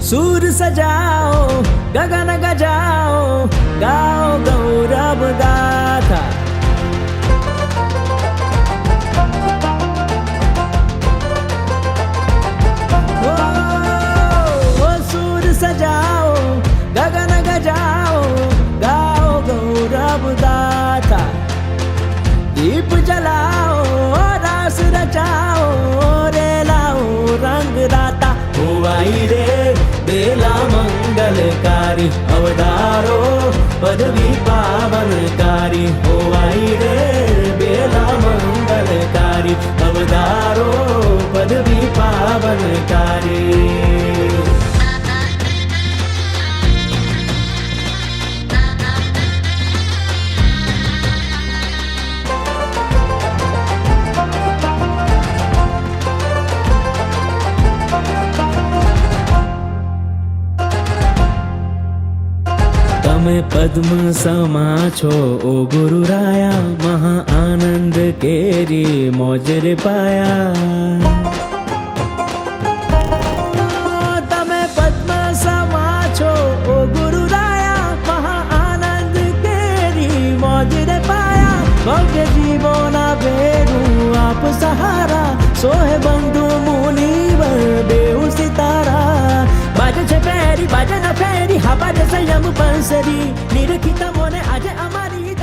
सूर सजाओ गगन गजाओ, गाओ गौरव गाथा। ओ सूर सजाओ गगन गजाओ, गाओ गौरव गाथा। दीप जलाओ रास रचाओ, रे लाओ रंग दाता। हो आई रे बेला मंगलकारी, अवतारो पदवी पावनकारी। हो आई रे बेला मंगलकारी, अवतारो पदवी पावनकारी। તમે પદ્મ સમા છો ઓ ગુરુરાયા, મહા આનંદ કેરી મોજ રે પાયા। તમે પદ્મ સમા છો ઓ ગુરુરાયા, મહા આનંદ કેરી મોજ રે પાયા। ભવ્ય જીવોના ભેરું આપ સહારા, સોહે બંધુ મુનિવર બેઉ સિતારા। બાજે છે ફેરી બાજે ન ફેરી, હા બાજે સંયમ બંસરી, નિરખિત મોને આજે અમારી